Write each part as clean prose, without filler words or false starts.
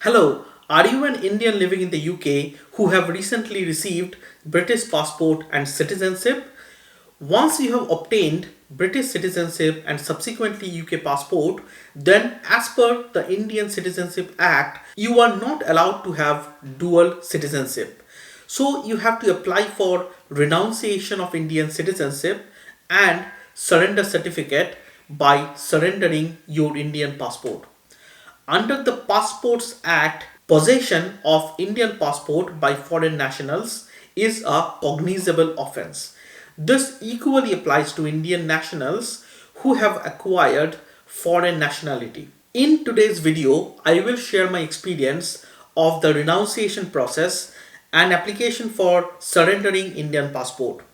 Hello, are you an Indian living in the UK who have recently received British passport and citizenship? Once you have obtained British citizenship and subsequently UK passport, then as per the Indian Citizenship Act, you are not allowed to have dual citizenship. So you have to apply for renunciation of Indian citizenship and surrender certificate by surrendering your Indian passport. Under the Passports Act, possession of Indian passport by foreign nationals is a cognizable offence. This equally applies to Indian nationals who have acquired foreign nationality. In today's video, I will share my experience of the renunciation process and application for surrendering Indian passport.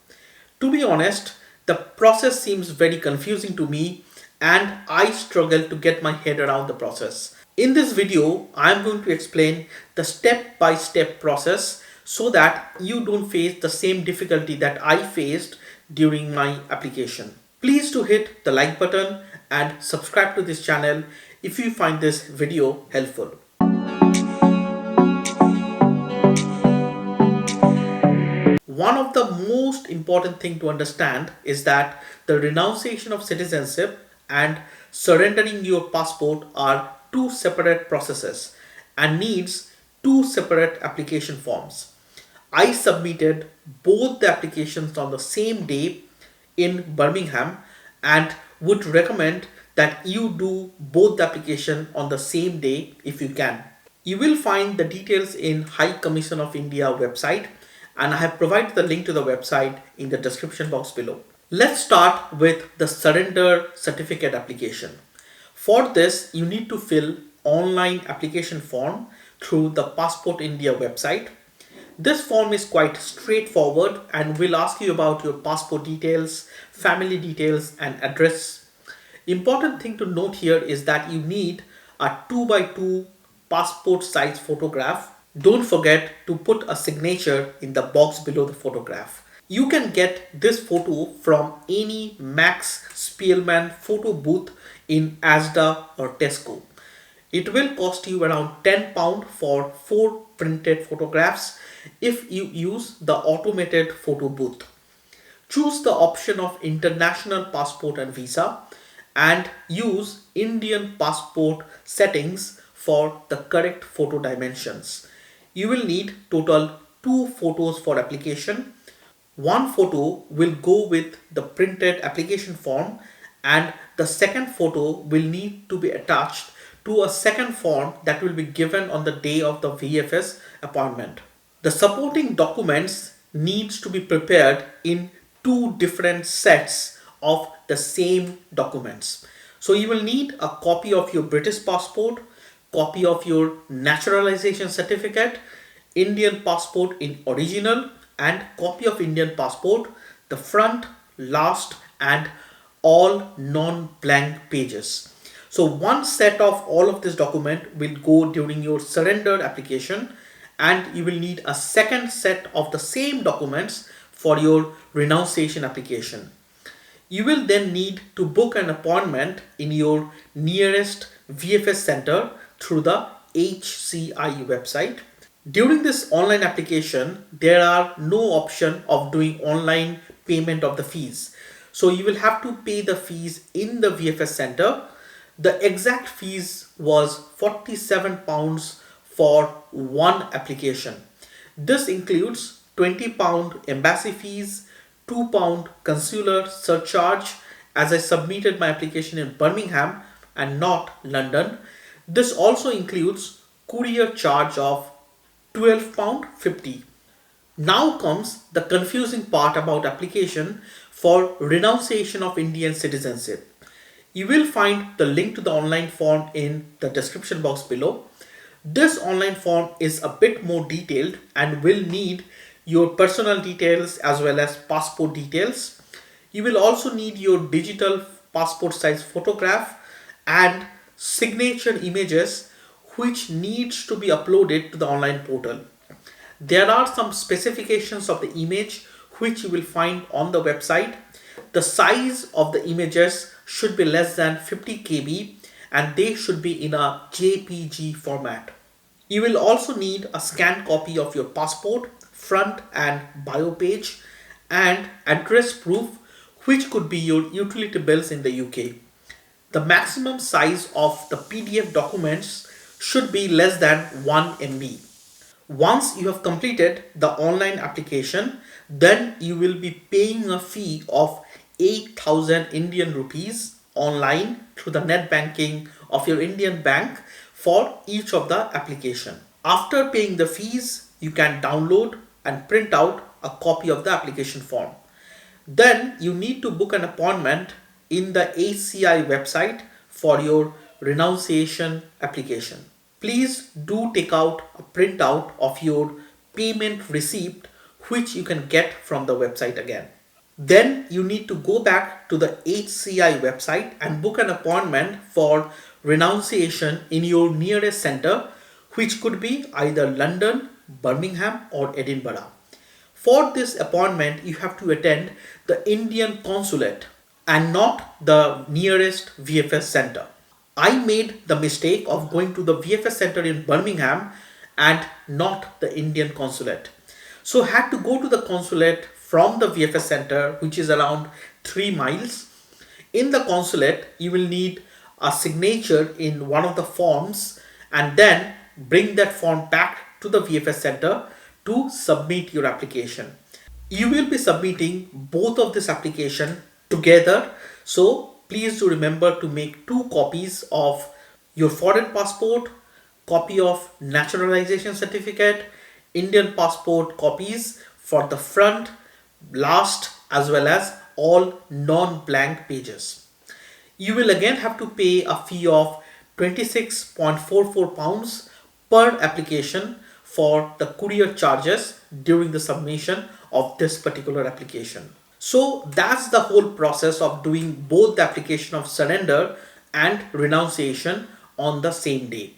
To be honest, the process seems very confusing to me and I struggle to get my head around the process. In this video, I am going to explain the step-by-step process so that you don't face the same difficulty that I faced during my application. Please do hit the like button and subscribe to this channel if you find this video helpful. One of the most important thing to understand is that the renunciation of citizenship and surrendering your passport are two separate processes and needs two separate application forms. I submitted both the applications on the same day in Birmingham and would recommend that you do both the application on the same day if you can. You will find the details in High Commission of India website and I have provided the link to the website in the description box below. Let's start with the surrender certificate application. For this, you need to fill online application form through the Passport India website. This form is quite straightforward and will ask you about your passport details, family details and address. Important thing to note here is that you need a 2x2 passport size photograph. Don't forget to put a signature in the box below the photograph. You can get this photo from any Max Spielman photo booth in Asda or Tesco. It will cost you around £10 for 4 printed photographs if you use the automated photo booth. Choose the option of international passport and visa and use Indian passport settings for the correct photo dimensions. You will need total 2 photos for application. One photo will go with the printed application form and the second photo will need to be attached to a second form that will be given on the day of the VFS appointment. The supporting documents needs to be prepared in 2 different sets of the same documents. So you will need a copy of your British passport, copy of your naturalization certificate, Indian passport in original and copy of Indian passport, the front, last and all non-blank pages. So one set of all of this document will go during your surrender application and you will need a second set of the same documents for your renunciation application. You will then need to book an appointment in your nearest VFS center through the HCI website. During this online application, there are no option of doing online payment of the fees. So you will have to pay the fees in the VFS center. The exact fees was £47 for one application. This includes £20 embassy fees, £2 consular surcharge as I submitted my application in Birmingham and not London. This also includes courier charge of £12.50. Now comes the confusing part about application for renunciation of Indian citizenship. You will find the link to the online form in the description box below. This online form is a bit more detailed and will need your personal details as well as passport details. You will also need your digital passport size photograph and signature images which needs to be uploaded to the online portal. There are some specifications of the image which you will find on the website. The size of the images should be less than 50 KB and they should be in a JPG format. You will also need a scanned copy of your passport, front and bio page, and address proof, which could be your utility bills in the UK. The maximum size of the PDF documents should be less than 1 MB. Once you have completed the online application, then you will be paying a fee of 8,000 Indian rupees online through the net banking of your Indian bank for each of the application. After paying the fees, you can download and print out a copy of the application form. Then you need to book an appointment in the HCI website for your renunciation application. Please do take out a printout of your payment receipt, which you can get from the website again. Then you need to go back to the HCI website and book an appointment for renunciation in your nearest center, which could be either London, Birmingham, or Edinburgh. For this appointment, you have to attend the Indian consulate and not the nearest VFS center. I made the mistake of going to the VFS center in Birmingham and not the Indian consulate. So had to go to the consulate from the VFS center, which is around 3 miles. In the consulate, you will need a signature in one of the forms and then bring that form back to the VFS center to submit your application. You will be submitting both of this application together. So please do remember to make 2 copies of your foreign passport, copy of naturalization certificate, Indian passport copies for the front, last, as well as all non-blank pages. You will again have to pay a fee of £26.44 per application for the courier charges during the submission of this particular application. So that's the whole process of doing both the application of surrender and renunciation on the same day.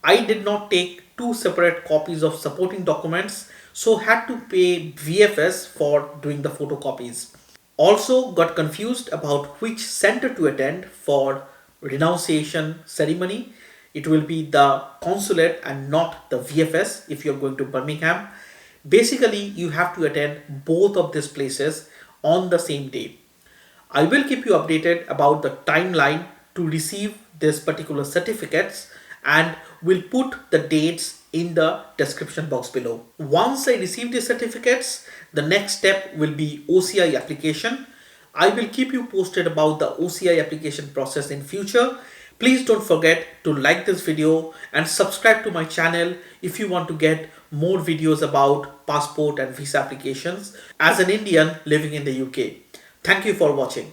I did not take 2 separate copies of supporting documents, so had to pay VFS for doing the photocopies. Also got confused about which center to attend for renunciation ceremony. It will be the consulate and not the VFS if you're going to Birmingham. Basically, you have to attend both of these places on the same day. I will keep you updated about the timeline to receive these particular certificates and will put the dates in the description box below. Once I receive the certificates, the next step will be OCI application. I will keep you posted about the OCI application process in future. Please don't forget to like this video and subscribe to my channel if you want to get more videos about passport and visa applications as an Indian living in the UK. Thank you for watching.